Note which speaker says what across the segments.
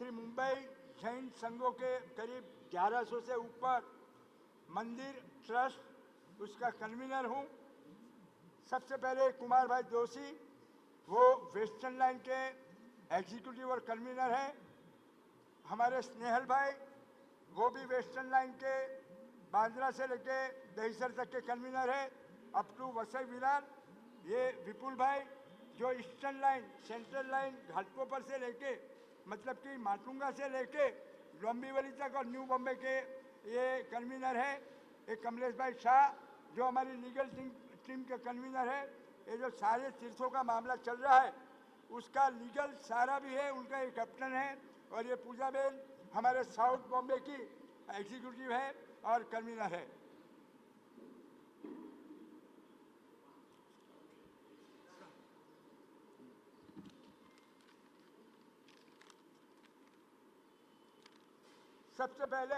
Speaker 1: श्री मुंबई जैन संघों के करीब 1100 से ऊपर मंदिर ट्रस्ट उसका कन्वीनर हूँ। सबसे पहले कुमार भाई जोशी, वो वेस्टर्न लाइन के एग्जीक्यूटिव और कन्वीनर हैं। हमारे स्नेहल भाई, वो भी वेस्टर्न लाइन के बांद्रा से लेके दहीसर तक के कन्वीनर है, अप टू वसई विरार। ये विपुल भाई जो eastern line, central line Ghatkopar से लेके मतलब कि माटुंगा से लेके डोंबिवली तक और न्यू बॉम्बे के ये कन्वीनर है। एक कमलेश भाई शाह जो हमारी लीगल टीम के कन्वीनर है। ये जो सारे तीर्थों का मामला चल रहा है उसका लीगल सारा भी है, उनका एक कैप्टन है। और ये पूजा बेन हमारे साउथ बॉम्बे की एग्जीक्यूटिव है और कन्वीनर है। सबसे पहले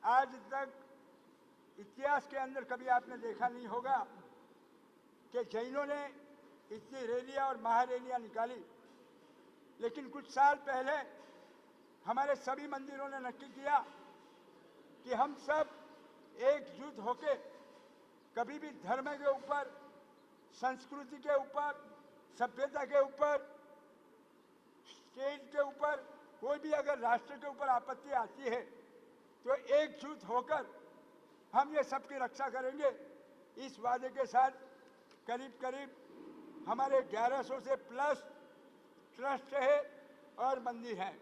Speaker 1: आज तक इतिहास के अंदर कभी आपने देखा नहीं होगा कि जैनों ने इतनी रैलियां और महारैलियां निकाली, लेकिन कुछ साल पहले हमारे सभी मंदिरों ने नक्की किया कि हम सब एकजुट होकर कभी भी धर्म के ऊपर, संस्कृति के ऊपर, सभ्यता के ऊपर, स्टेट के ऊपर, कोई भी अगर राष्ट्र के ऊपर आपत्ति आती है तो एकजुट होकर हम ये सबकी रक्षा करेंगे। इस वादे के साथ करीब करीब हमारे 1100 से प्लस ट्रस्ट है और मंदिर हैं।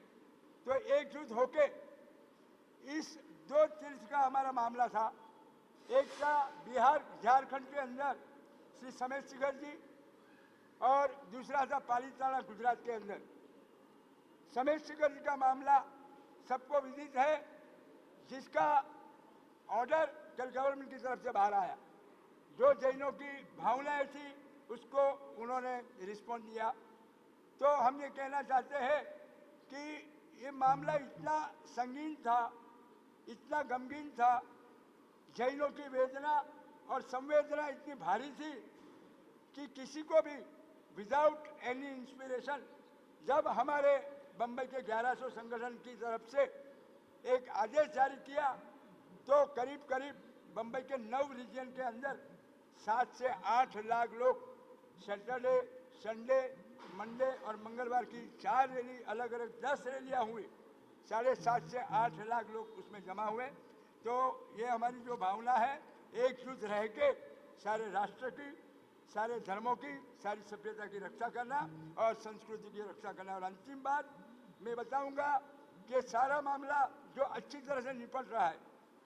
Speaker 1: तो एकजुट होके इस दो तीर्थ का हमारा मामला था। एक था बिहार झारखंड के अंदर श्री समेत शिखर जी और दूसरा था पालीताना गुजरात के अंदर। समेत शिखर जी का मामला सबको विदित है, जिसका ऑर्डर कल गवर्नमेंट की तरफ से बाहर आया। जो जैनों की भावनाएं थी उसको उन्होंने रिस्पॉन्ड दिया। तो हम ये कहना चाहते हैं कि ये मामला इतना संगीन था, इतना गमगीन था, जैनों की वेदना और संवेदना इतनी भारी थी कि किसी को भी विदाउट एनी इंस्पिरेशन जब हमारे बम्बई के 1100 संगठन की तरफ से एक आदेश जारी किया तो करीब करीब बम्बई के 9 रीजन के अंदर 7 से 8 लाख लोग सैटरडे, संडे, मंडे और मंगलवार की 4 रैली, अलग अलग 10 रैलियाँ हुई। 7.5 से 8 लाख लोग उसमें जमा हुए। तो ये हमारी जो भावना है एकजुट रह के सारे राष्ट्र की, सारे धर्मों की, सारी सभ्यता की रक्षा करना और संस्कृति की रक्षा करना। और अंतिम बात मैं बताऊंगा कि सारा मामला जो अच्छी तरह से निपट रहा है,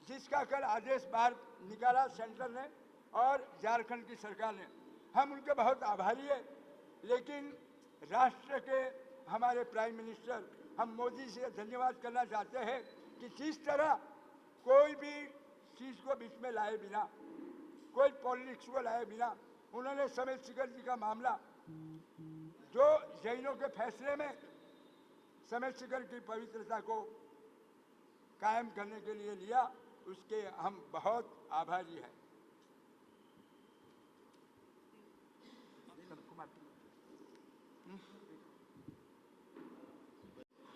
Speaker 1: जिसका कल आदेश बाहर निकाला सेंटर ने और झारखंड की सरकार ने, हम उनके बहुत आभारी है। लेकिन राष्ट्र के हमारे प्राइम मिनिस्टर, हम मोदी से धन्यवाद करना चाहते हैं कि जिस तरह कोई भी चीज़ को बीच में लाए बिना, कोई पॉलिटिक्स को लाए बिना उन्होंने समेत शिखर जी का मामला जो जैनों के फैसले में समेत शिखर की पवित्रता को कायम करने के लिए लिया, उसके हम बहुत आभारी हैं।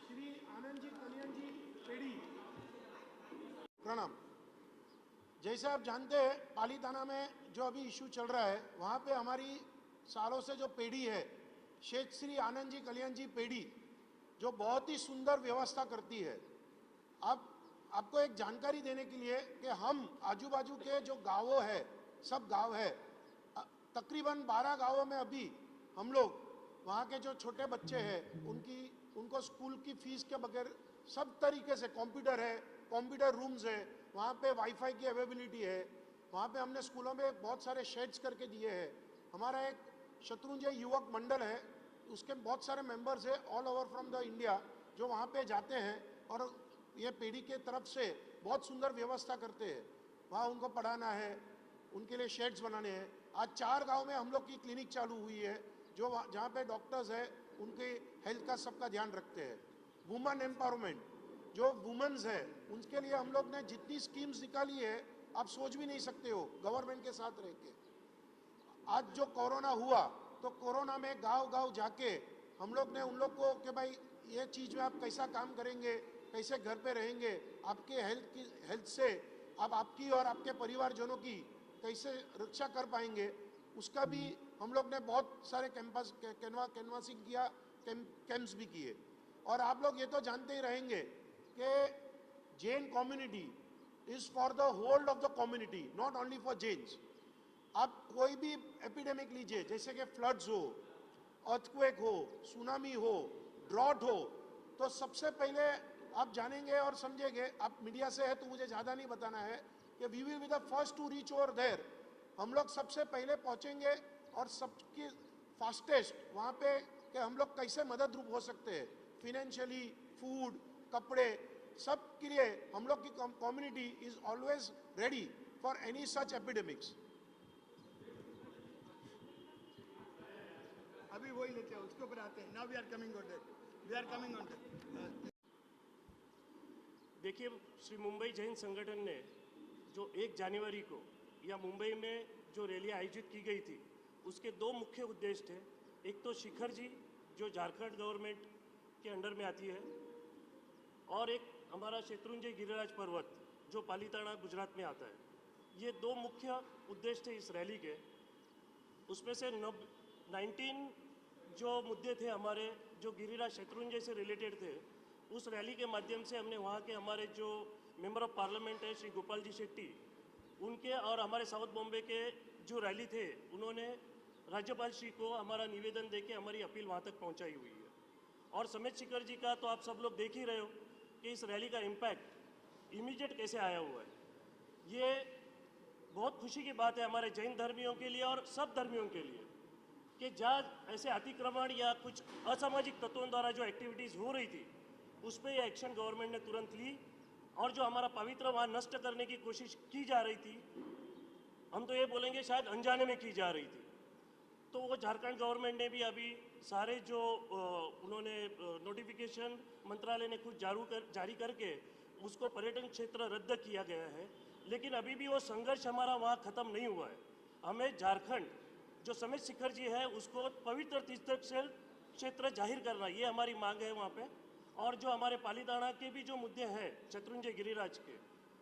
Speaker 2: श्री आनंद जी, कल्याण जी पेड़ी, प्रणाम। जैसे आप जानते हैं पालीताना में जो अभी इशू चल रहा है, वहाँ पे हमारी सालों से जो पेड़ी है शेख श्री आनंद जी कल्याण जी पेड़ी, जो बहुत ही सुंदर व्यवस्था करती है। अब आपको एक जानकारी देने के लिए कि हम आजू बाजू के जो गाँवों है, सब गांव है, तकरीबन 12 गांवों में अभी हम लोग वहाँ के जो छोटे बच्चे हैं उनको स्कूल की फीस के बगैर सब तरीके से कंप्यूटर है, कंप्यूटर रूम्स है, वहाँ पे वाईफाई की अवेलेबिलिटी है। वहाँ पे हमने स्कूलों में बहुत सारे शेड्स करके दिए हैं। हमारा एक शत्रुंजय युवक मंडल है, उसके बहुत सारे मेंबर्स हैं all over from the India, जो वहाँ पे जाते हैं और ये पीढ़ी के तरफ से बहुत सुंदर व्यवस्था करते हैं। वहाँ उनको पढ़ाना है, उनके लिए शेड्स बनाने हैं। आज 4 गांव में हम लोग की क्लिनिक चालू हुई है, जो जहाँ पे डॉक्टर्स है उनके हेल्थ का सबका ध्यान रखते हैं। वुमेन एम्पावरमेंट, जो वुमेन्स है उनके लिए हम लोग ने जितनी स्कीम्स निकाली है आप सोच भी नहीं सकते हो, गवर्नमेंट के साथ रह के। आज जो कोरोना हुआ तो कोरोना में गांव गांव जाके हम लोग ने उन लोग को कि भाई ये चीज़ में आप कैसा काम करेंगे, कैसे घर पे रहेंगे, आपके हेल्थ से आप आपकी और आपके परिवारजनों की कैसे रक्षा कर पाएंगे, उसका भी हम लोग ने बहुत सारे कैनवासिंग किया, कैंप्स भी किए। और आप लोग ये तो जानते ही रहेंगे कि Jain community is for the whole of the community, not only for Jains. आप कोई भी एपिडेमिक लीजिए, जैसे कि फ्लड्स हो, अर्थक्वेक हो, सुनामी हो, ड्रॉट हो, तो सबसे पहले आप जानेंगे और समझेंगे, आप मीडिया से है तो मुझे ज़्यादा नहीं बताना है, कि we will be the first to reach over there. हम लोग सबसे पहले पहुंचेंगे और सबकी फास्टेस्ट वहाँ पे कि हम लोग कैसे मदद रूप हो सकते हैं, फिनेंशियली, फूड, कपड़े, सब के लिए हम लोग की community is always ready for any such epidemics.
Speaker 3: अभी वही लेते हैं, उसके ऊपर आते हैं। Now we are coming on that, we are coming on that.
Speaker 4: देखिए, श्री मुंबई जैन संगठन ने जो 1 जनवरी को या मुंबई में जो रैली आयोजित की गई थी, उसके 2 मुख्य उद्देश्य थे। एक तो शिखर जी जो झारखंड गवर्नमेंट के अंडर में आती है, और एक हमारा शत्रुंजय गिरिराज पर्वत जो पालीताना गुजरात में आता है। ये 2 मुख्य उद्देश्य थे इस रैली के। उसमें से 19 जो मुद्दे थे हमारे, जो गिरिराज शत्रुंजय से रिलेटेड थे, उस रैली के माध्यम से हमने वहाँ के हमारे जो मेंबर ऑफ पार्लियामेंट है श्री गोपाल जी शेट्टी, उनके और हमारे साउथ बॉम्बे के जो रैली थे, उन्होंने राज्यपाल श्री को हमारा निवेदन देके हमारी अपील वहाँ तक पहुँचाई हुई है। और समेत शिखर जी का तो आप सब लोग देख ही रहे हो कि इस रैली का इम्पैक्ट इमीडिएट कैसे आया हुआ है। ये बहुत खुशी की बात है हमारे जैन धर्मियों के लिए और सब धर्मियों के लिए कि जहाँ ऐसे अतिक्रमण या कुछ असामाजिक तत्वों द्वारा जो एक्टिविटीज़ हो रही थी, उस पर यह एक्शन गवर्नमेंट ने तुरंत ली। और जो हमारा पवित्र वहाँ नष्ट करने की कोशिश की जा रही थी, हम तो ये बोलेंगे शायद अनजाने में की जा रही थी, तो वो झारखंड गवर्नमेंट ने भी अभी सारे जो उन्होंने नोटिफिकेशन मंत्रालय ने खुद जारी करके उसको पर्यटन क्षेत्र रद्द किया गया है। लेकिन अभी भी वो संघर्ष हमारा वहाँ ख़त्म नहीं हुआ है। हमें झारखंड जो समेत शिखर जी है उसको पवित्र तीर्थ क्षेत्र जाहिर करना, ये हमारी मांग है वहाँ पे। और जो हमारे पालीताना के भी जो मुद्दे हैं शत्रुंजय गिरिराज के,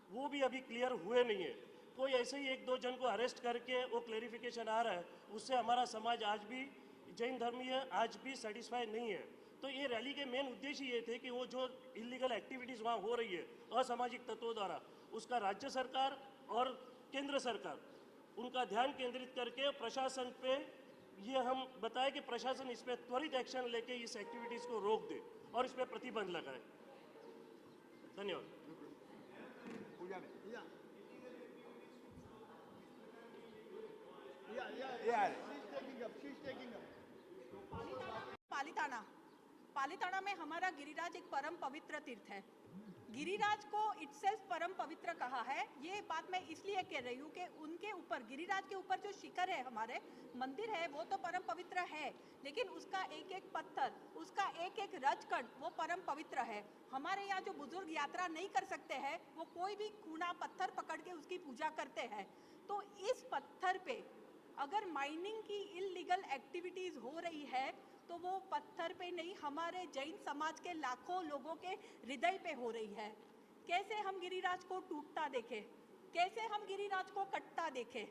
Speaker 4: वो भी अभी क्लियर हुए नहीं है। कोई ऐसे ही 1-2 जन को अरेस्ट करके वो क्लेरिफिकेशन आ रहा है, उससे हमारा समाज आज भी जैन धर्मीय आज भी सेटिस्फाई नहीं है। तो ये रैली के मेन उद्देश्य ये थे कि वो जो इलीगल एक्टिविटीज़ वहाँ हो रही है असामाजिक तत्वों द्वारा, उसका राज्य सरकार और केंद्र सरकार उनका ध्यान केंद्रित करके प्रशासन पे ये हम बताएं कि प्रशासन इस पर त्वरित एक्शन लेके इस एक्टिविटीज़ को रोक दे और इस पर प्रतिबंध लगाए। धन्यवाद।
Speaker 1: पूजा में
Speaker 5: पालीताना में हमारा गिरिराज एक परम पवित्र तीर्थ है। गिरिराज को इटसेल्फ परम पवित्र कहा है। ये बात मैं इसलिए कह रही हूँ कि उनके ऊपर, गिरिराज के ऊपर जो शिखर है, हमारे मंदिर है, वो तो परम पवित्र है, लेकिन उसका एक एक पत्थर, उसका एक एक रजकण वो परम पवित्र है। हमारे यहाँ जो बुजुर्ग यात्रा नहीं कर सकते हैं, वो कोई भी कूड़ा पत्थर पकड़ के उसकी पूजा करते हैं। तो इस पत्थर पे अगर माइनिंग की इलीगल एक्टिविटीज़ हो रही है, तो वो पत्थर पे नहीं, हमारे जैन समाज के लाखों लोगों के हृदय पे हो रही है। कैसे हम गिरिराज को टूटता देखें, कैसे हम गिरिराज को कटता देखें।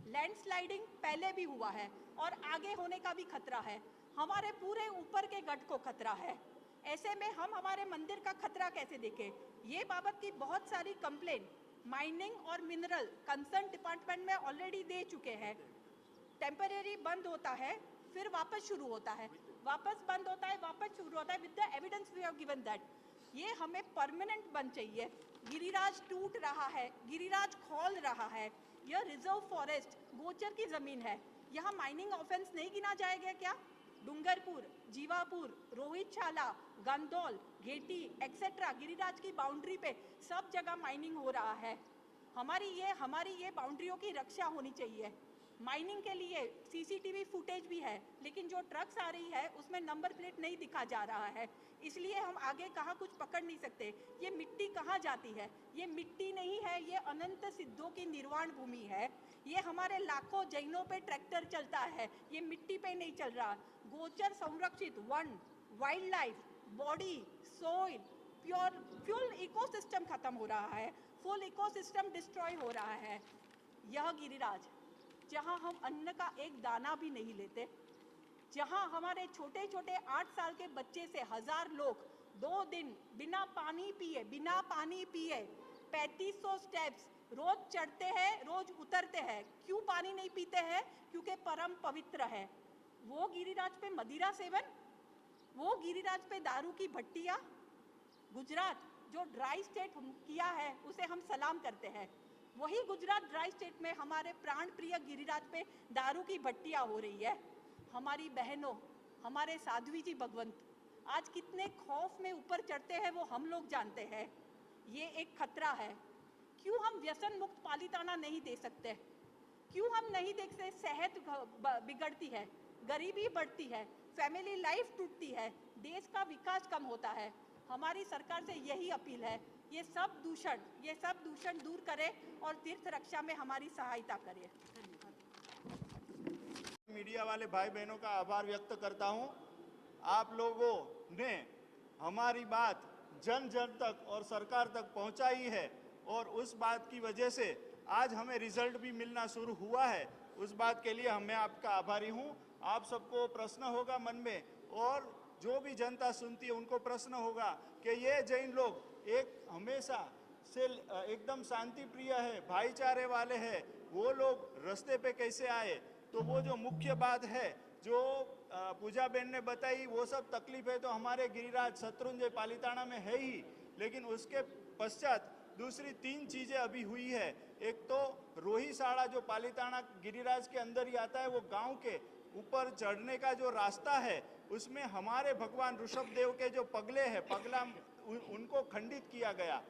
Speaker 5: लैंडस्लाइडिंग पहले भी हुआ है और आगे होने का भी खतरा है। हमारे पूरे ऊपर के गढ़ को खतरा है। ऐसे में हम हमारे मंदिर का खतरा कैसे देखें। ये बाबत की बहुत सारी कंप्लेन माइनिंग और मिनरल कंसर्न डिपार्टमेंट में ऑलरेडी दे चुके हैं। टेम्परेरी बंद होता है, फिर वापस शुरू होता है, वापस बंद होता है, वापस शुरू होता है। With the evidence we have given that. ये हमें परमानेंट बंद चाहिए। गिरिराज टूट रहा है, गिरिराज खोल रहा है। यह रिजर्व फॉरेस्ट गोचर की जमीन है, यहाँ माइनिंग ऑफेंस नहीं गिना जाएगा क्या? डूंगरपुर, जीवापुर, रोहितशाला, गंदौल, घेटी एक्सेट्रा गिरिराज की बाउंड्री पे सब जगह माइनिंग हो रहा है। हमारी ये बाउंड्रियों की रक्षा होनी चाहिए। माइनिंग के लिए सीसीटीवी फुटेज भी है, लेकिन जो ट्रक्स आ रही है उसमें नंबर प्लेट नहीं दिखा जा रहा है, इसलिए हम आगे कहाँ कुछ पकड़ नहीं सकते। ये मिट्टी कहाँ जाती है? ये मिट्टी नहीं है, ये अनंत सिद्धों की निर्वाण भूमि है। ये हमारे लाखों जैनों पे ट्रैक्टर चलता है, ये मिट्टी पे नहीं चल रहा। गोचर संरक्षित one, wild life, body, soil, pure fuel ecosystem खत्म हो रहा है, फुल इकोसिस्टम डिस्ट्रॉय हो रहा है। यह गिरिराज जहां हम अन्न का एक दाना भी नहीं लेते, जहां हमारे छोटे छोटे 8 साल के बच्चे से 1000 लोग 2 दिन बिना पानी पिए 3500 स्टेप्स रोज चढ़ते हैं, रोज उतरते हैं। क्यों पानी नहीं पीते हैं? क्योंकि परम पवित्र है। वो गिरिराज पे मदिरा सेवन, वो गिरिराज पे दारू की भट्टियां। गुजरात जो ड्राई स्टेट किया है उसे हम सलाम करते हैं, वही गुजरात ड्राई स्टेट में हमारे प्राण प्रिय गिरिराज पे दारू की भट्टियां हो रही है। हमारी बहनों, हमारे साध्वी जी भगवंत आज कितने खौफ में ऊपर चढ़ते हैं वो हम लोग जानते हैं। ये एक खतरा है। क्यों हम व्यसन मुक्त पालीताना नहीं दे सकते? क्यों हम नहीं देखते? सेहत बिगड़ती है, गरीबी बढ़ती है, फैमिली लाइफ टूटती है, देश का विकास कम होता है। हमारी सरकार से यही अपील है, ये सब दूषण दूर करे और तीर्थ रक्षा में हमारी सहायता करे।
Speaker 6: मीडिया वाले भाई बहनों का आभार व्यक्त करता हूं। आप लोगों ने हमारी बात जन जन तक और सरकार तक पहुंचाई है और उस बात की वजह से आज हमें रिजल्ट भी मिलना शुरू हुआ है। उस बात के लिए मैं आपका आभारी हूं। आप सबको प्रश्न होगा मन में, और जो भी जनता सुनती है उनको प्रश्न होगा कि ये जैन लोग एक हमेशा से एकदम शांति प्रिय है, भाईचारे वाले हैं, वो लोग रास्ते पे कैसे आए? तो वो जो मुख्य बात है जो पूजा बहन ने बताई, वो सब तकलीफ है तो हमारे गिरिराज शत्रुंजय पालीताना में है ही, लेकिन उसके पश्चात दूसरी 3 चीजें अभी हुई है। एक तो रोहिसाड़ा जो पालीताना गिरिराज के अंदर ही आता है, वो गांव के ऊपर चढ़ने का जो रास्ता है उसमें हमारे भगवान ऋषभ देव के जो पगले हैं, पगला उनको खंडित किया गया।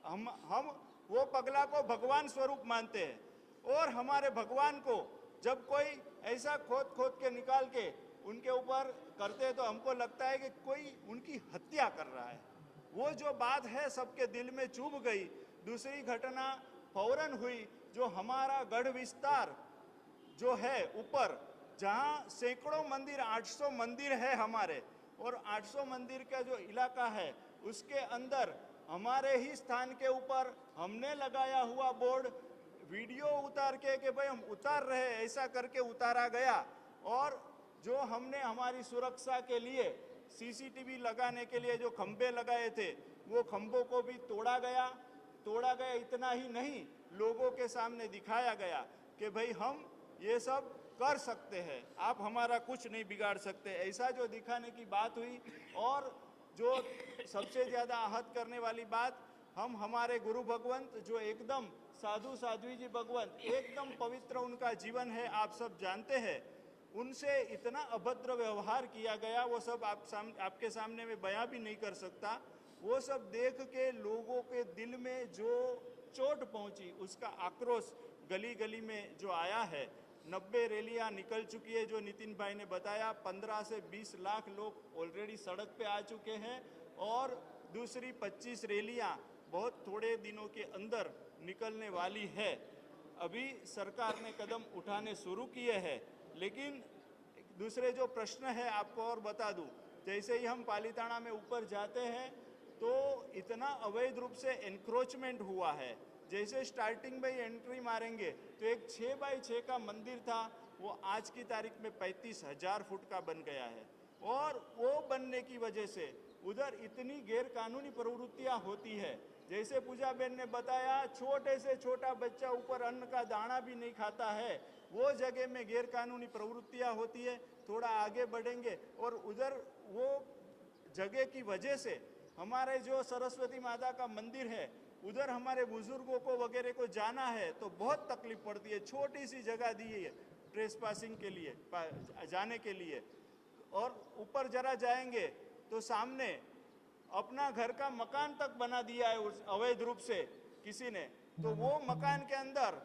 Speaker 6: हम वो पगला को भगवान स्वरूप मानते हैं और हमारे भगवान को जब कोई ऐसा खोद खोद के निकाल के उनके ऊपर करते हैं तो हमको लगता है कि कोई उनकी हत्या कर रहा है। वो जो बात है सबके दिल में चुभ गई। दूसरी घटना फौरन हुई जो हमारा गढ़ विस्तार जो है ऊपर, जहाँ सैकड़ों मंदिर, 800 मंदिर है हमारे, और 800 मंदिर का जो इलाका है उसके अंदर हमारे ही स्थान के ऊपर हमने लगाया हुआ बोर्ड वीडियो उतार के कि भाई हम उतार रहे, ऐसा करके उतारा गया। और जो हमने हमारी सुरक्षा के लिए सीसीटीवी लगाने के लिए जो खंभे लगाए थे वो खंभों को भी तोड़ा गया। इतना ही नहीं, लोगों के सामने दिखाया गया कि भाई हम ये सब कर सकते हैं, आप हमारा कुछ नहीं बिगाड़ सकते, ऐसा जो दिखाने की बात हुई। और जो सबसे ज़्यादा आहत करने वाली बात, हम हमारे गुरु भगवंत जो एकदम साध्वी जी भगवंत, एकदम पवित्र उनका जीवन है, आप सब जानते हैं, उनसे इतना अभद्र व्यवहार किया गया, वो सब आपके सामने में बयां भी नहीं कर सकता। वो सब देख के लोगों के दिल में जो चोट पहुंची, उसका आक्रोश गली गली में जो आया है। 90 रैलियां निकल चुकी है, जो नितिन भाई ने बताया। 15 से 20 लाख लोग ऑलरेडी सड़क पे आ चुके हैं और दूसरी 25 रैलियां बहुत थोड़े दिनों के अंदर निकलने वाली है। अभी सरकार ने कदम उठाने शुरू किए हैं, लेकिन दूसरे जो प्रश्न है आपको और बता दूं, जैसे ही हम पालीताना में ऊपर जाते हैं तो इतना अवैध रूप से एनक्रोचमेंट हुआ है। जैसे स्टार्टिंग में एंट्री मारेंगे तो एक 6 बाई 6 का मंदिर था, वो आज की तारीख में 35,000 फुट का बन गया है। और वो बनने की वजह से उधर इतनी गैरकानूनी प्रवृत्तियां होती है। जैसे पूजा बहन ने बताया, छोटे से छोटा बच्चा ऊपर अन्न का दाना भी नहीं खाता है, वो जगह में गैरकानूनी प्रवृत्तियां होती है। थोड़ा आगे बढ़ेंगे और उधर वो जगह की वजह से हमारे जो सरस्वती माता का मंदिर है, उधर हमारे बुजुर्गों को वगैरह को जाना है तो बहुत तकलीफ पड़ती है। छोटी सी जगह दी है ट्रेस पासिंग के लिए, जाने के लिए। और ऊपर जरा जाएंगे तो सामने अपना घर का मकान तक बना दिया है उस अवैध रूप से किसी ने। तो वो मकान के अंदर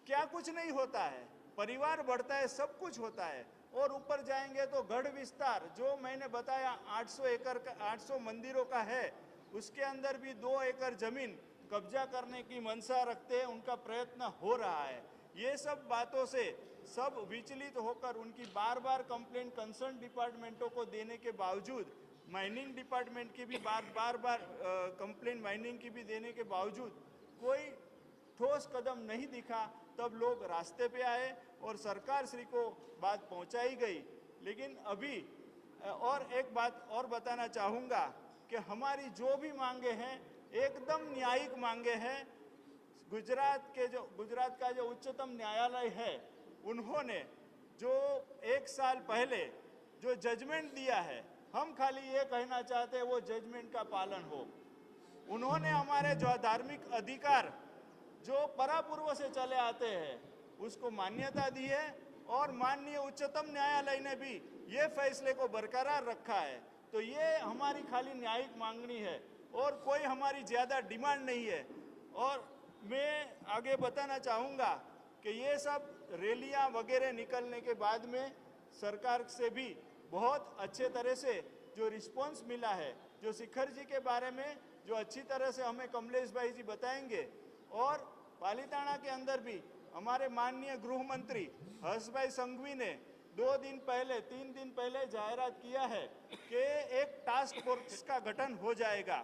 Speaker 6: क्या कुछ नहीं होता है, परिवार बढ़ता है, सब कुछ होता है। और ऊपर जाएंगे तो गढ़ विस्तार जो मैंने बताया 800 एकड़ का 800 मंदिरों का है, उसके अंदर भी 2 एकड़ जमीन कब्जा करने की मंशा रखते हैं, उनका प्रयत्न हो रहा है। ये सब बातों से सब विचलित होकर उनकी बार बार कंप्लेंट कंसर्न डिपार्टमेंटों को देने के बावजूद, माइनिंग डिपार्टमेंट की भी बार बार कंप्लेंट माइनिंग की भी देने के बावजूद कोई ठोस कदम नहीं दिखा। तब लोग रास्ते पे आए और सरकार श्री को बात पहुंचाई गई। लेकिन अभी और एक बात और बताना चाहूँगा कि हमारी जो भी मांगे हैं एकदम न्यायिक मांगे हैं। गुजरात का जो उच्चतम न्यायालय है, उन्होंने जो 1 साल पहले जो जजमेंट दिया है, हम खाली ये कहना चाहते हैं वो जजमेंट का पालन हो। उन्होंने हमारे जो धार्मिक अधिकार जो परापूर्व से चले आते हैं उसको मान्यता दी है और माननीय उच्चतम न्यायालय ने भी ये फैसले को बरकरार रखा है। तो ये हमारी खाली न्यायिक मांगनी है और कोई हमारी ज़्यादा डिमांड नहीं है। और मैं आगे बताना चाहूँगा कि ये सब रैलियाँ वगैरह निकलने के बाद में सरकार से भी बहुत अच्छे तरह से जो रिस्पॉन्स मिला है, जो शिखर जी के बारे में जो अच्छी तरह से हमें कमलेश भाई जी बताएंगे। और पालीताना के अंदर भी हमारे माननीय गृह मंत्री हर्ष भाई संघवी ने 2 दिन पहले 3 दिन पहले जाहिरात किया है कि एक टास्क फोर्स का गठन हो जाएगा।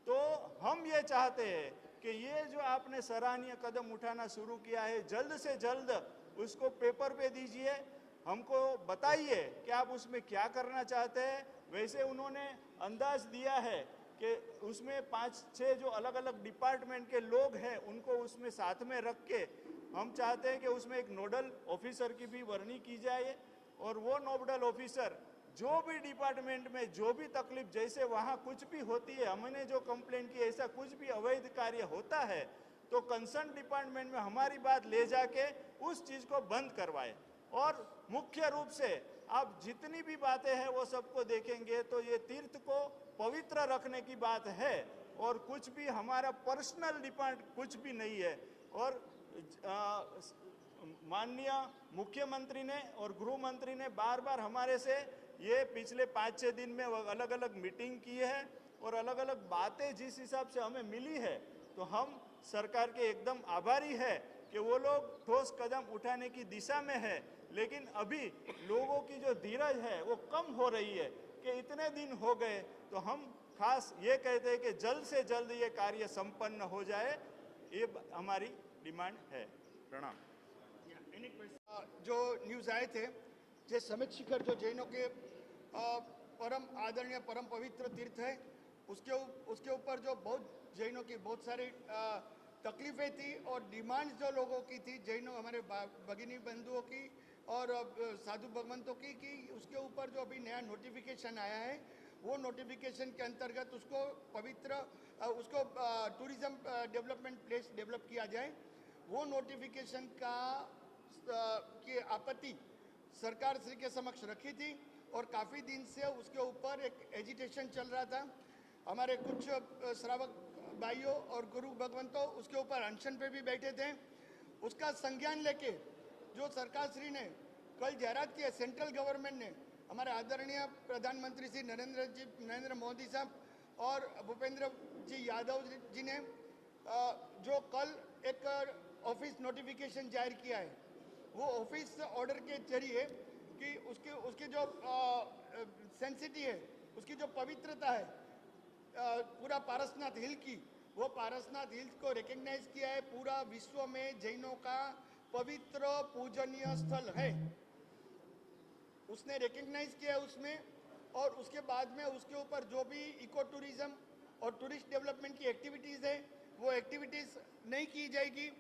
Speaker 6: तो हम ये चाहते हैं कि ये जो आपने सराहनीय कदम उठाना शुरू किया है, जल्द से जल्द उसको पेपर पे दीजिए, हमको बताइए कि आप उसमें क्या करना चाहते हैं। वैसे उन्होंने अंदाज दिया है कि उसमें 5-6 जो अलग अलग डिपार्टमेंट के लोग हैं उनको उसमें साथ में रख के हम चाहते हैं कि उसमें एक नोडल ऑफिसर की भी वर्णी की जाए और वो नोडल ऑफिसर जो भी डिपार्टमेंट में जो भी तकलीफ, जैसे वहाँ कुछ भी होती है, हमने जो कंप्लेंट की ऐसा कुछ भी अवैध कार्य होता है तो कंसर्न डिपार्टमेंट में हमारी बात ले जाके उस चीज़ को बंद करवाए। और मुख्य रूप से आप जितनी भी बातें हैं वो सबको देखेंगे तो ये तीर्थ को पवित्र रखने की बात है और कुछ भी हमारा पर्सनल डिमांड कुछ भी नहीं है। और माननीय मुख्यमंत्री ने और गृह मंत्री ने बार बार हमारे से ये पिछले 5-6 दिन में अलग अलग मीटिंग की है और अलग अलग बातें जिस हिसाब से हमें मिली है, तो हम सरकार के एकदम आभारी है कि वो लोग ठोस कदम उठाने की दिशा में है। लेकिन अभी लोगों की जो धीरज है वो कम हो रही है कि इतने दिन हो गए, तो हम खास ये कहते हैं कि जल्द से जल्द ये कार्य संपन्न हो जाए, ये हमारी डिमांड है। प्रणाम।
Speaker 3: जो न्यूज़ आए थे, जे समित शिखर जो जैनों के परम आदरणीय परम पवित्र तीर्थ है, उसके ऊपर जो बहुत जैनों की बहुत सारी तकलीफें थी और डिमांड्स जो लोगों की थी, जैनों हमारे भगिनी बंधुओं की और साधु भगवंतों की, कि उसके ऊपर जो अभी नया नोटिफिकेशन आया है, वो नोटिफिकेशन के अंतर्गत उसको पवित्र उसको टूरिज्म डेवलपमेंट प्लेस डेवलप किया जाए। वो नोटिफिकेशन की आपत्ति सरकार श्री के समक्ष रखी थी और काफ़ी दिन से उसके ऊपर एक एजिटेशन चल रहा था। हमारे कुछ श्रावक भाइयों और गुरु भगवंतों उसके ऊपर अनशन पे भी बैठे थे। उसका संज्ञान लेके जो सरकार श्री ने कल जाहिरात की है, सेंट्रल गवर्नमेंट ने, हमारे आदरणीय प्रधानमंत्री श्री नरेंद्र मोदी साहब और भूपेंद्र जी यादव जी ने जो कल एक ऑफिस नोटिफिकेशन जारी किया है, वो ऑफिस ऑर्डर के जरिए कि उसके जो सेंसिटी है, उसकी जो पवित्रता है पूरा पारसनाथ हिल की, वो पारसनाथ हिल्स को रिकग्नाइज किया है। पूरा विश्व में जैनों का पवित्र पूजनीय स्थल है, उसने रिकग्नाइज किया है उसमें। और उसके बाद में उसके ऊपर जो भी इको टूरिज्म और टूरिस्ट डेवलपमेंट की एक्टिविटीज़ है, वो एक्टिविटीज़ नहीं की जाएगी,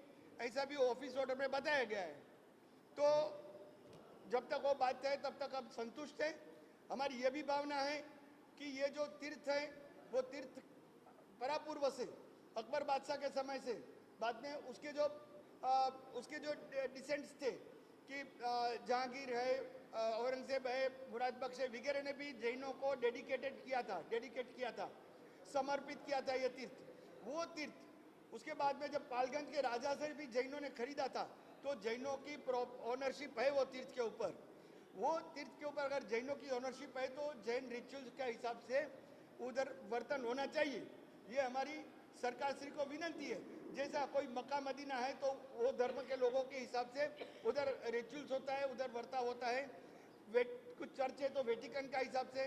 Speaker 3: ऐसा भी ऑफिस ऑर्डर में बताया गया है। तो जब तक वो बात है तब तक हम संतुष्ट हैं। हमारी ये भी भावना है कि ये जो तीर्थ है वो तीर्थ परापूर्व से, अकबर बादशाह के समय से, बाद में उसके जो डिसेंट्स थे कि जहांगीर है, औरंगजेब है, मुराद बख्श है वगैरह ने भी जैनों को डेडिकेट किया था, समर्पित किया था ये तीर्थ। वो तीर्थ उसके बाद में जब पालगंज के राजा से भी जैनों ने खरीदा था, तो जैनों की ओनरशिप है वो तीर्थ के ऊपर। वो तीर्थ के ऊपर अगर जैनों की ओनरशिप है तो जैन रिचुअल्स के हिसाब से उधर वर्तन होना चाहिए। ये हमारी सरकार श्री को विनंती है। जैसा कोई मक्का मदीना है तो वो धर्म के लोगों के हिसाब से उधर रिचुअल्स होता है, उधर वर्ता होता है। कुछ चर्च है तो वेटिकन का हिसाब से,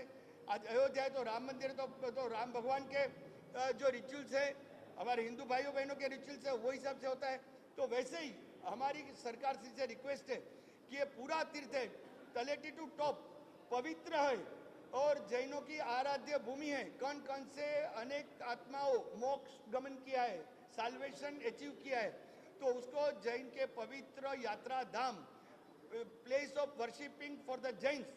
Speaker 3: आज अयोध्या है तो राम मंदिर तो राम भगवान के जो रिचुअल्स है, हमारे हिंदू भाइयों बहनों के रिचुअल्स है वो हिसाब से होता है। तो वैसे ही हमारी सरकार से रिक्वेस्ट है कि ये पूरा तीर्थ है, तलेटी टू टॉप पवित्र है और जैनों की आराध्य भूमि है। कण कण से अनेक आत्माओं मोक्ष गमन किया है, साल्वेशन अचीव किया है, तो उसको जैन के पवित्र यात्रा धाम, place of worshipping for the Jains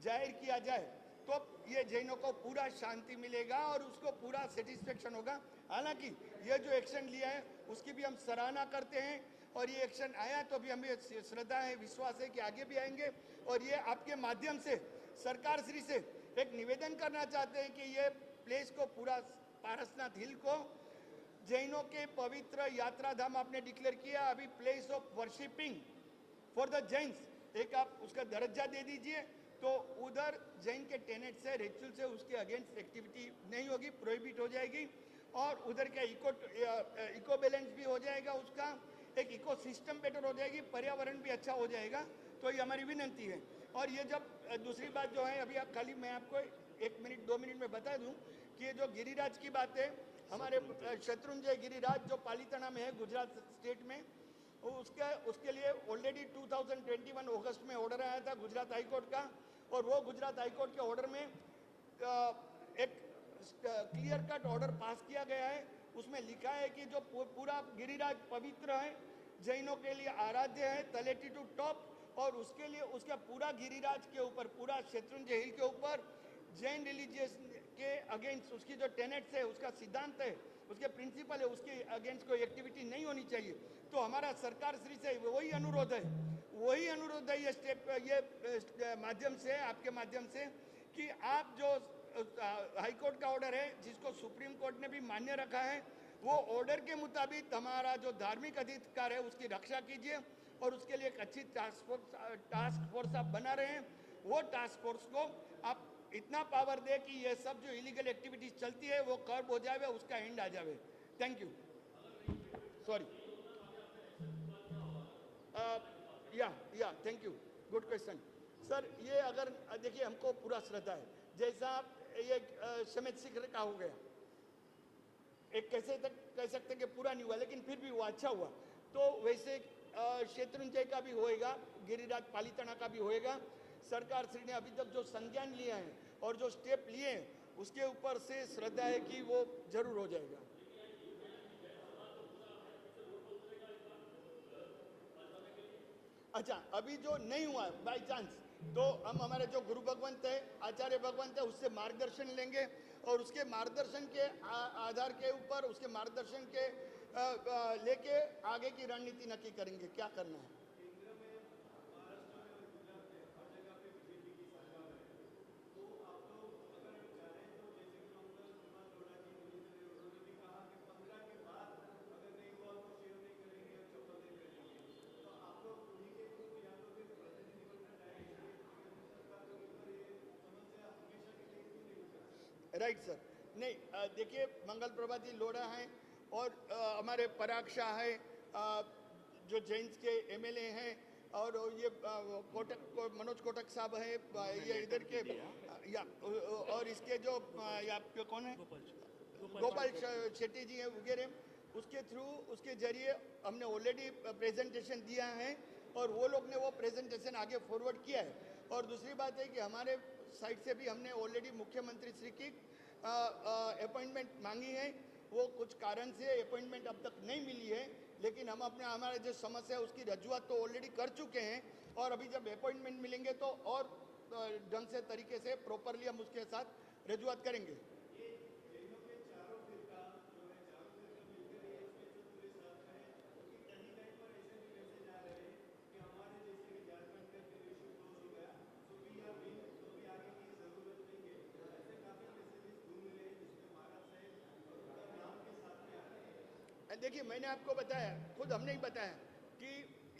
Speaker 3: जाहिर किया जाए तो ये जैनों को पूरा शांति मिलेगा और उसको पूरा सेटिस्फेक्शन होगा। हालांकि ये जो एक्शन लिया है उसकी भी हम सराहना करते हैं और ये एक्शन आया तो भी हमें श्रद्धा है, विश्वास है कि आगे भी आएंगे। और ये आपके माध्यम से सरकार श्री से एक निवेदन करना चाहते हैं कि ये प्लेस को पूरा पारसनाथ हिल को जैनों के पवित्र यात्रा धाम आपने डिक्लेयर किया, अभी place of worshipping for the Jains एक आप उसका दर्जा दे दीजिए तो उधर जैन के टेनेट से रिचुअल से उसके अगेंस्ट एक्टिविटी नहीं होगी, प्रोहिबिट हो जाएगी और उधर का इको बैलेंस भी हो जाएगा, उसका एक इको सिस्टम बेटर हो जाएगी, पर्यावरण भी अच्छा हो जाएगा। तो ये हमारी विनंती है। और ये जब दूसरी बात जो है अभी आप खाली मैं आपको 1 मिनट 2 मिनट में बता दूं कि ये जो गिरिराज की बात है, हमारे शत्रुंजय गिरिराज जो पालीताना में है गुजरात स्टेट में, उसके लिए ऑलरेडी 2021 अगस्त में ऑर्डर आया था गुजरात हाईकोर्ट का और वो गुजरात हाईकोर्ट के ऑर्डर में एक क्लियर कट ऑर्डर पास किया गया है। उसमें लिखा है कि जो पूरा गिरिराज पवित्र है, जैनों के लिए आराध्य है, तलेटी टू टॉप, और उसके लिए उसका पूरा गिरिराज के ऊपर, पूरा शत्रुंजय हिल के ऊपर जैन रिलीजियस के अगेंस्ट उसकी जो टेनेट्स है, उसका सिद्धांत है, उसके प्रिंसिपल है, उसके अगेंस्ट कोई एक्टिविटी नहीं होनी चाहिए। तो हमारा सरकार श्री से वही अनुरोध है ये स्टेप ये माध्यम से, आपके माध्यम से, कि आप जो हाईकोर्ट का ऑर्डर है जिसको सुप्रीम कोर्ट ने भी मान्य रखा है, वो ऑर्डर के मुताबिक हमारा जो धार्मिक अधिकार है उसकी रक्षा कीजिए और उसके लिए एक अच्छी टास्क फोर्स आप बना रहे हैं। वो टास्क फोर्स को आप इतना पावर दे कि ये सब जो इलीगल एक्टिविटीज चलती है वो कर्ब हो जाए, उसका एंड आ जाए। Thank you. सॉरी, या thank you, good question sir. ये अगर देखिए हमको पूरा श्रद्धा है, जैसा ये समेत शिखर का हो गया, एक कैसे तक कह सकते कि पूरा नहीं हुआ लेकिन फिर भी वो अच्छा हुआ, तो वैसे शत्रुंजय का भी होएगा, गिरिराज पालीताना का भी होएगा। सरकार श्री ने अभी तक जो संज्ञान लिया है और जो स्टेप लिए हैं उसके ऊपर से श्रद्धा है कि वो जरूर हो जाएगा। अच्छा, अभी जो नहीं हुआ बाय चांस, तो हम हमारे जो गुरु भगवंत है, आचार्य भगवंत है, उससे मार्गदर्शन लेंगे और उसके मार्गदर्शन के आधार के ऊपर, उसके मार्गदर्शन के लेके आगे की रणनीति नक्की करेंगे क्या करना है। राइट सर, नहीं देखिए मंगल प्रभा जी लोढ़ा हैं और हमारे पराग शाह है जो जैन्स के एमएलए हैं और ये मनोज कोटक साहब है ये इधर के, या और इसके जो आपके कौन है गोपाल शेट्टी जी हैं वगैरह, उसके थ्रू उसके जरिए हमने ऑलरेडी प्रेजेंटेशन दिया है और वो लोग ने वो प्रेजेंटेशन आगे फॉरवर्ड किया है। और दूसरी बात है कि हमारे साइड से भी हमने ऑलरेडी मुख्यमंत्री श्री की अपॉइंटमेंट मांगी है। वो कुछ कारण से अपॉइंटमेंट अब तक नहीं मिली है, लेकिन हम अपने हमारे जो समस्या है उसकी रजूआत तो ऑलरेडी कर चुके हैं और अभी जब अपॉइंटमेंट मिलेंगे तो और ढंग से तरीके से प्रॉपरली हम उसके साथ रजूआत करेंगे। देखिए मैंने आपको बताया, खुद हमने ही बताया कि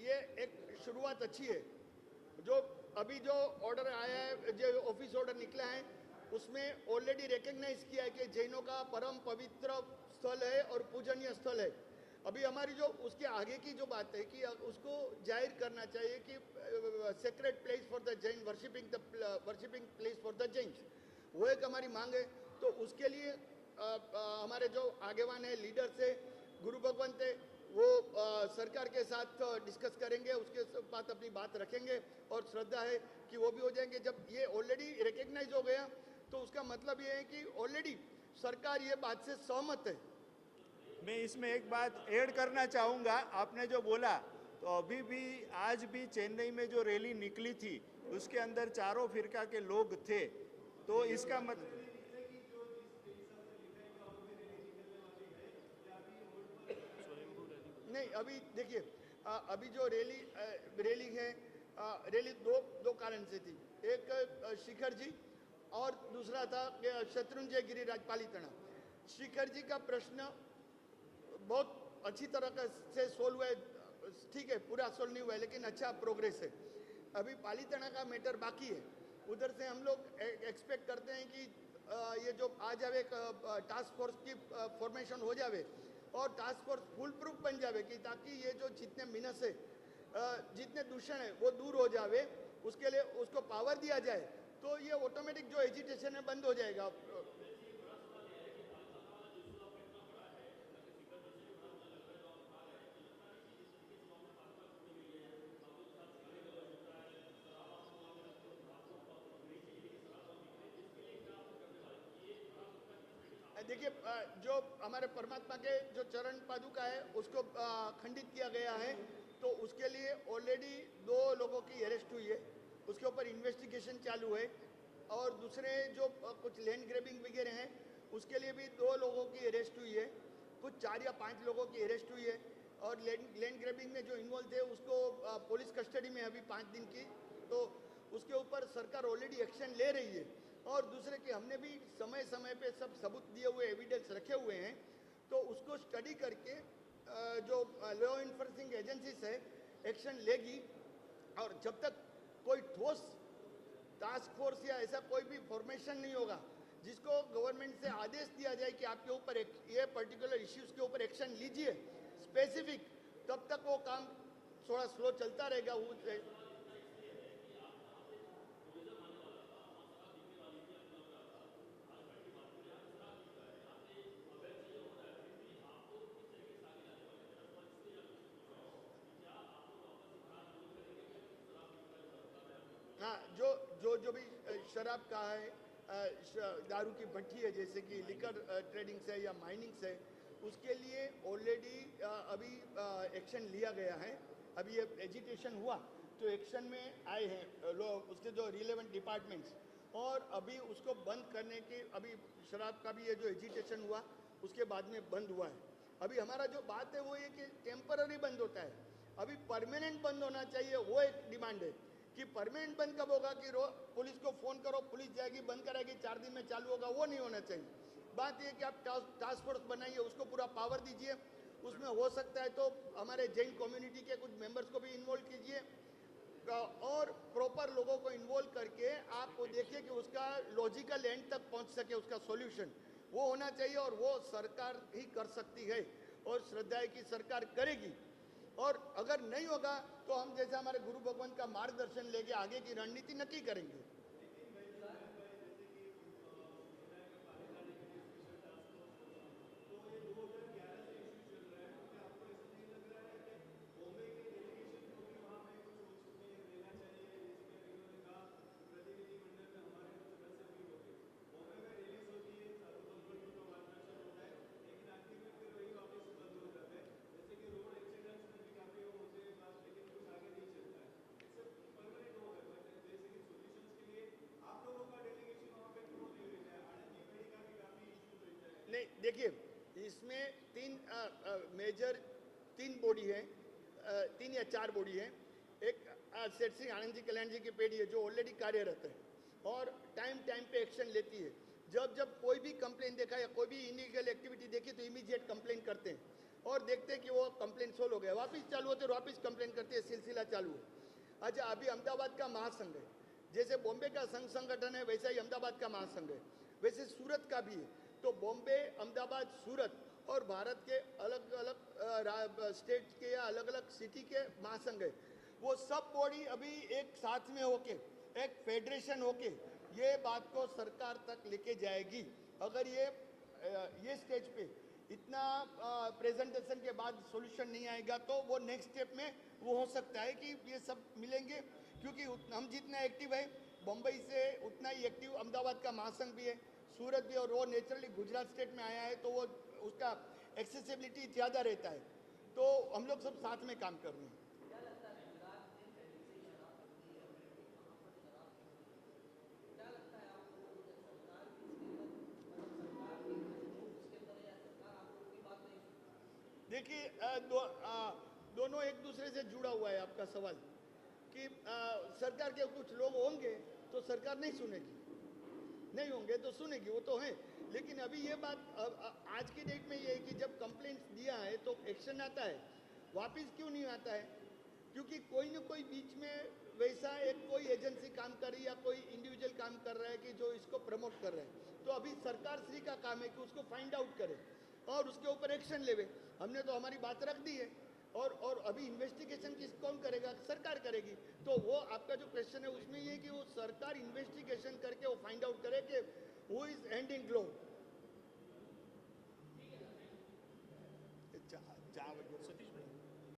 Speaker 3: ये एक शुरुआत अच्छी है। जो अभी जो ऑर्डर आया है, जो ऑफिस ऑर्डर निकला है, उसमें ऑलरेडी रिकग्नाइज किया है कि जैनों का परम पवित्र स्थल है और पूजनीय स्थल है। अभी हमारी जो उसके आगे की जो बात है कि उसको जाहिर करना चाहिए कि sacred place for the Jain, worshipping place for the Jain, वो एक हमारी मांग है। तो उसके लिए हमारे जो आगेवान है, लीडर्स है, गुरु भगवंत है, वो सरकार के साथ डिस्कस करेंगे, उसके बाद अपनी बात रखेंगे और श्रद्धा है कि वो भी हो जाएंगे। जब ये ऑलरेडी रिकग्नाइज हो गया तो उसका मतलब ये है कि ऑलरेडी सरकार ये बात से सहमत है।
Speaker 6: मैं इसमें एक बात ऐड करना चाहूँगा। आपने जो बोला, तो अभी भी आज भी चेन्नई में जो रैली निकली थी उसके अंदर चारों फिरका के लोग थे। तो इसका मतलब
Speaker 3: नहीं, अभी देखिए, अभी जो रैली है, रैली दो कारण से थी। एक शिखर जी और दूसरा था शत्रुंजय गिरिराज पालीताना। शिखर जी का प्रश्न बहुत अच्छी तरह से सोल्व हुआ है, ठीक है, पूरा सोल्व नहीं हुआ है लेकिन अच्छा प्रोग्रेस है। अभी पालीताना का मैटर बाकी है। उधर से हम लोग एक्सपेक्ट करते हैं कि ये जो आ जावे, टास्क फोर्स की फॉर्मेशन हो जावे और टास्क फोर्स फुल प्रूफ बन जावे कि ताकि ये जो जितने मिनस है, जितने दूषण है वो दूर हो जावे, उसके लिए उसको पावर दिया जाए तो ये ऑटोमेटिक जो एजिटेशन है बंद हो जाएगा। देखिए, जो हमारे परमात्मा के जो चरण पादुका है उसको खंडित किया गया है, तो उसके लिए ऑलरेडी 2 लोगों की अरेस्ट हुई है, उसके ऊपर इन्वेस्टिगेशन चालू है। और दूसरे जो कुछ लैंड ग्रैबिंग वगैरह हैं उसके लिए भी 2 लोगों की अरेस्ट हुई है, कुछ 4 या 5 लोगों की अरेस्ट हुई है। और लैंड ग्रैबिंग में जो इन्वॉल्व थे उसको पुलिस कस्टडी में अभी 5 दिन की, तो उसके ऊपर सरकार ऑलरेडी एक्शन ले रही है। और दूसरे कि हमने भी समय समय पे सब सबूत दिए हुए एविडेंस रखे हुए हैं, तो उसको स्टडी करके जो लॉ इन्फोर्सिंग एजेंसीज है एक्शन लेगी। और जब तक कोई ठोस टास्क फोर्स या ऐसा कोई भी फॉर्मेशन नहीं होगा जिसको गवर्नमेंट से आदेश दिया जाए कि आपके ऊपर ये पर्टिकुलर इश्यूज के ऊपर एक्शन लीजिए स्पेसिफिक, तब तक वो काम थोड़ा स्लो चलता रहेगा। हाँ, जो भी शराब का है, दारू की भट्टी है, जैसे कि लिकर ट्रेडिंग से या माइनिंग से, उसके लिए ऑलरेडी अभी एक्शन लिया गया है। अभी ये एजिटेशन हुआ तो एक्शन में आए हैं लोग, उसके जो रिलेवेंट डिपार्टमेंट्स, और अभी उसको बंद करने के, अभी शराब का भी ये जो एजिटेशन हुआ उसके बाद में बंद हुआ है। अभी हमारा जो बात है वो ये कि टेम्पररी बंद होता है, अभी परमानेंट बंद होना चाहिए, वो एक डिमांड है। कि परमानेंट बंद कब होगा कि पुलिस को फोन करो, पुलिस जाएगी बंद कराएगी, 4 दिन में चालू होगा, वो नहीं होना चाहिए। बात ये कि आप टास्क फोर्स बनाइए, उसको पूरा पावर दीजिए, उसमें हो सकता है तो हमारे जैन कम्युनिटी के कुछ मेंबर्स को भी इन्वॉल्व कीजिए और प्रॉपर लोगों को इन्वॉल्व करके आप देखिए कि उसका लॉजिकल एंड तक पहुंच सके, उसका सॉल्यूशन वो होना चाहिए। और वो सरकार ही कर सकती है और श्रद्धा है कि सरकार करेगी। और अगर नहीं होगा तो हम जैसे हमारे गुरु भगवान का मार्गदर्शन लेके आगे की रणनीति नक्की करेंगे। नहीं, देखिए, इसमें 3 बॉडी है, 3 या 4 बॉडी है। एक सेठ सिंह आनंद जी, कल्याण जी की पेढ़ी है जो ऑलरेडी कार्यरत है और टाइम पे एक्शन लेती है। जब कोई भी कंप्लेन देखा या कोई भी इलीगल एक्टिविटी देखी तो इमीडिएट कंप्लेन करते हैं। और देखते हैं कि वो कंप्लेंट सोल्व हो गया, वापस चालू होते और वापस कंप्लेंट करते हैं, सिलसिला चालू है। अच्छा, अभी अहमदाबाद का महासंघ है, जैसे बॉम्बे का संघ संगठन है वैसा ही अहमदाबाद का महासंघ है, वैसे सूरत का भी है। तो बॉम्बे, अहमदाबाद, सूरत और भारत के अलग अलग स्टेट के या अलग अलग सिटी के महासंघ है, वो सब बॉडी अभी एक साथ में होके, एक फेडरेशन होके ये बात को सरकार तक लेके जाएगी। अगर ये स्टेज पे इतना प्रेजेंटेशन के बाद सॉल्यूशन नहीं आएगा तो वो नेक्स्ट स्टेप में वो हो सकता है कि ये सब मिलेंगे, क्योंकि हम जितना एक्टिव है बम्बई से उतना ही एक्टिव अहमदाबाद का महासंघ भी है, सूरत भी, और वो नेचुरली गुजरात स्टेट में आया है तो वो उसका एक्सेसिबिलिटी ज़्यादा रहता है, तो हम लोग सब साथ में काम कर रहे हैं। देखिए दोनों एक दूसरे से जुड़ा हुआ है आपका सवाल, कि सरकार के कुछ लोग होंगे तो सरकार नहीं सुनेगी, नहीं होंगे तो सुनेगी, वो तो है। लेकिन अभी ये बात आज की डेट में ये है कि जब कंप्लेंट्स दिया है तो एक्शन आता है, वापस क्यों नहीं आता है? क्योंकि कोई ना कोई बीच में वैसा एक कोई एजेंसी काम कर रही है या कोई इंडिविजुअल काम कर रहा है कि जो इसको प्रमोट कर रहा है। तो अभी सरकार श्री का काम है कि उसको फाइंड आउट करे और उसके ऊपर एक्शन लेवे। हमने तो हमारी बात रख दी है, और अभी इन्वेस्टिगेशन कौन करेगा? सरकार करेगी। तो वो आपका जो क्वेश्चन है उसमें ये कि वो सरकार इन्वेस्टिगेशन करके वो फाइंड आउट करे कि who is hand in glove.